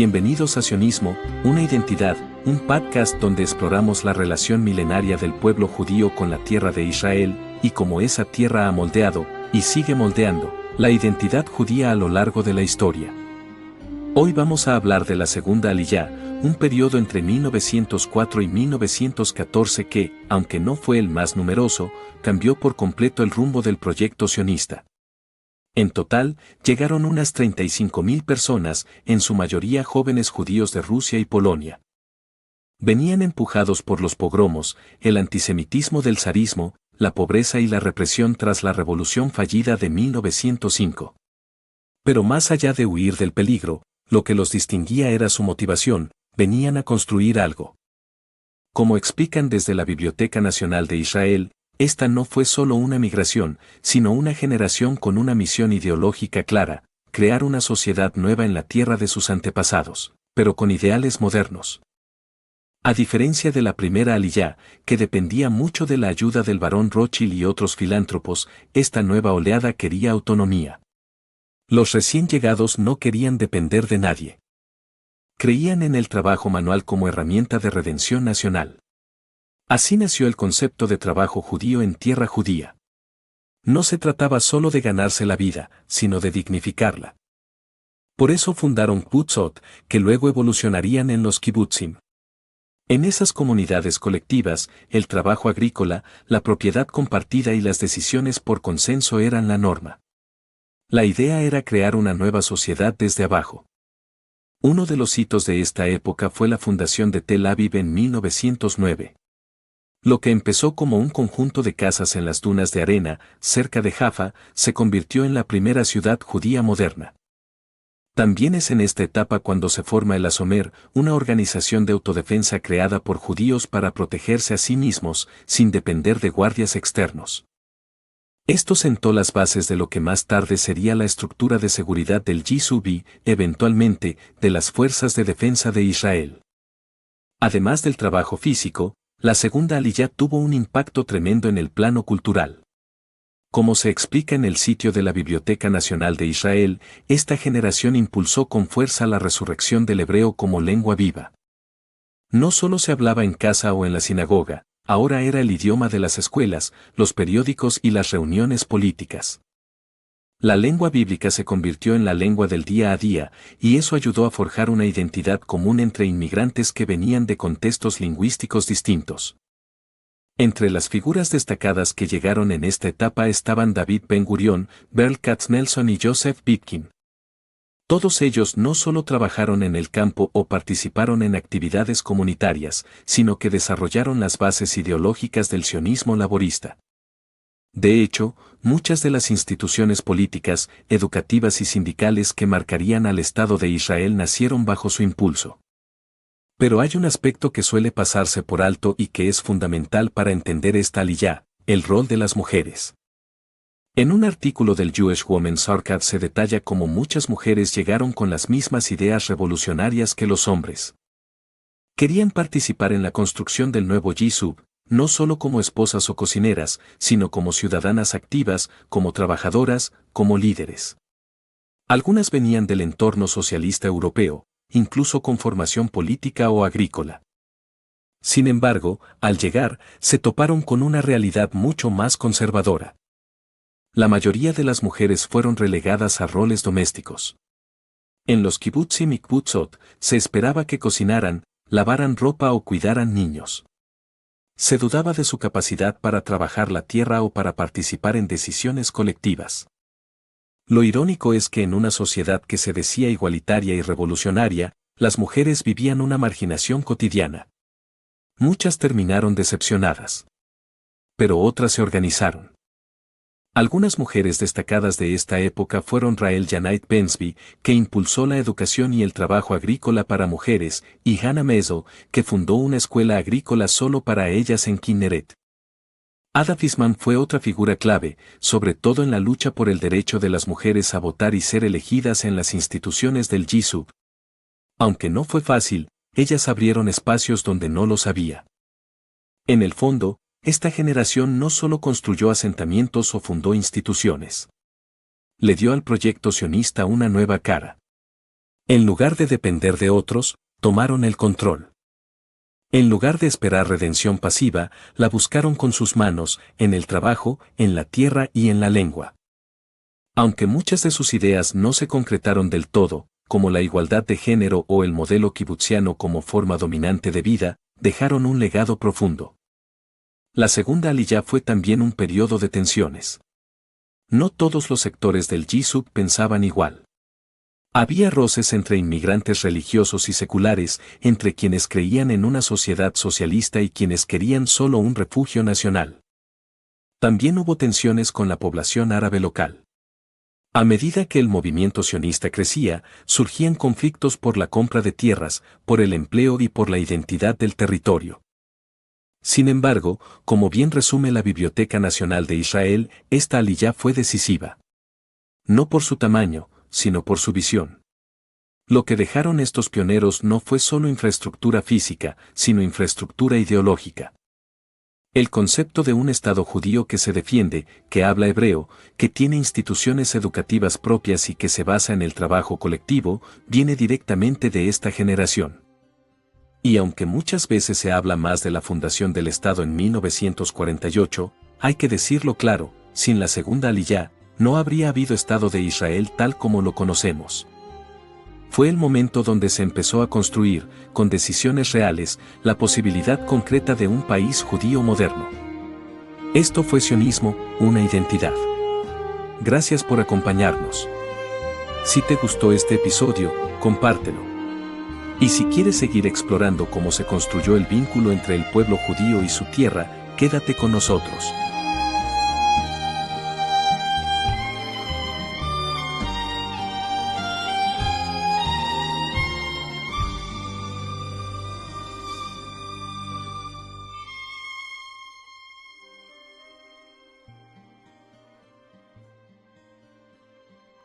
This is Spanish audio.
Bienvenidos a Sionismo, una identidad, un podcast donde exploramos la relación milenaria del pueblo judío con la tierra de Israel, y cómo esa tierra ha moldeado, y sigue moldeando, la identidad judía a lo largo de la historia. Hoy vamos a hablar de la Segunda Aliyá, un periodo entre 1904 y 1914 que, aunque no fue el más numeroso, cambió por completo el rumbo del proyecto sionista. En total, llegaron unas 35.000 personas, en su mayoría jóvenes judíos de Rusia y Polonia. Venían empujados por los pogromos, el antisemitismo del zarismo, la pobreza y la represión tras la revolución fallida de 1905. Pero más allá de huir del peligro, lo que los distinguía era su motivación, venían a construir algo. Como explican desde la Biblioteca Nacional de Israel, esta no fue solo una migración, sino una generación con una misión ideológica clara, crear una sociedad nueva en la tierra de sus antepasados, pero con ideales modernos. A diferencia de la primera Aliyá, que dependía mucho de la ayuda del barón Rothschild y otros filántropos, esta nueva oleada quería autonomía. Los recién llegados no querían depender de nadie. Creían en el trabajo manual como herramienta de redención nacional. Así nació el concepto de trabajo judío en tierra judía. No se trataba solo de ganarse la vida, sino de dignificarla. Por eso fundaron kibbutzot, que luego evolucionarían en los kibutzim. En esas comunidades colectivas, el trabajo agrícola, la propiedad compartida y las decisiones por consenso eran la norma. La idea era crear una nueva sociedad desde abajo. Uno de los hitos de esta época fue la fundación de Tel Aviv en 1909. Lo que empezó como un conjunto de casas en las dunas de arena, cerca de Jaffa, se convirtió en la primera ciudad judía moderna. También es en esta etapa cuando se forma el Asomer, una organización de autodefensa creada por judíos para protegerse a sí mismos, sin depender de guardias externos. Esto sentó las bases de lo que más tarde sería la estructura de seguridad del Yishuv y, eventualmente, de las Fuerzas de Defensa de Israel. Además del trabajo físico, la Segunda Aliyá tuvo un impacto tremendo en el plano cultural. Como se explica en el sitio de la Biblioteca Nacional de Israel, esta generación impulsó con fuerza la resurrección del hebreo como lengua viva. No solo se hablaba en casa o en la sinagoga, ahora era el idioma de las escuelas, los periódicos y las reuniones políticas. La lengua bíblica se convirtió en la lengua del día a día, y eso ayudó a forjar una identidad común entre inmigrantes que venían de contextos lingüísticos distintos. Entre las figuras destacadas que llegaron en esta etapa estaban David Ben-Gurión, Berl Katznelson y Joseph Bitkin. Todos ellos no solo trabajaron en el campo o participaron en actividades comunitarias, sino que desarrollaron las bases ideológicas del sionismo laborista. De hecho, muchas de las instituciones políticas, educativas y sindicales que marcarían al Estado de Israel nacieron bajo su impulso. Pero hay un aspecto que suele pasarse por alto y que es fundamental para entender esta aliyá, el rol de las mujeres. En un artículo del Jewish Women's Archive se detalla cómo muchas mujeres llegaron con las mismas ideas revolucionarias que los hombres. Querían participar en la construcción del nuevo Yishuv, no solo como esposas o cocineras, sino como ciudadanas activas, como trabajadoras, como líderes. Algunas venían del entorno socialista europeo, incluso con formación política o agrícola. Sin embargo, al llegar, se toparon con una realidad mucho más conservadora. La mayoría de las mujeres fueron relegadas a roles domésticos. En los kibutzim y kibbutzot, se esperaba que cocinaran, lavaran ropa o cuidaran niños. Se dudaba de su capacidad para trabajar la tierra o para participar en decisiones colectivas. Lo irónico es que en una sociedad que se decía igualitaria y revolucionaria, las mujeres vivían una marginación cotidiana. Muchas terminaron decepcionadas. Pero otras se organizaron. Algunas mujeres destacadas de esta época fueron Rael Yanait Bensby, que impulsó la educación y el trabajo agrícola para mujeres, y Hannah Mezo, que fundó una escuela agrícola solo para ellas en Kinneret. Ada Fisman fue otra figura clave, sobre todo en la lucha por el derecho de las mujeres a votar y ser elegidas en las instituciones del Yishuv. Aunque no fue fácil, ellas abrieron espacios donde no los había. En el fondo, esta generación no solo construyó asentamientos o fundó instituciones. Le dio al proyecto sionista una nueva cara. En lugar de depender de otros, tomaron el control. En lugar de esperar redención pasiva, la buscaron con sus manos, en el trabajo, en la tierra y en la lengua. Aunque muchas de sus ideas no se concretaron del todo, como la igualdad de género o el modelo kibutziano como forma dominante de vida, dejaron un legado profundo. La segunda Aliyá fue también un periodo de tensiones. No todos los sectores del Yishuv pensaban igual. Había roces entre inmigrantes religiosos y seculares, entre quienes creían en una sociedad socialista y quienes querían solo un refugio nacional. También hubo tensiones con la población árabe local. A medida que el movimiento sionista crecía, surgían conflictos por la compra de tierras, por el empleo y por la identidad del territorio. Sin embargo, como bien resume la Biblioteca Nacional de Israel, esta aliyá fue decisiva. No por su tamaño, sino por su visión. Lo que dejaron estos pioneros no fue solo infraestructura física, sino infraestructura ideológica. El concepto de un Estado judío que se defiende, que habla hebreo, que tiene instituciones educativas propias y que se basa en el trabajo colectivo, viene directamente de esta generación. Y aunque muchas veces se habla más de la fundación del Estado en 1948, hay que decirlo claro, sin la segunda aliyá, no habría habido Estado de Israel tal como lo conocemos. Fue el momento donde se empezó a construir, con decisiones reales, la posibilidad concreta de un país judío moderno. Esto fue sionismo, una identidad. Gracias por acompañarnos. Si te gustó este episodio, compártelo. Y si quieres seguir explorando cómo se construyó el vínculo entre el pueblo judío y su tierra, quédate con nosotros.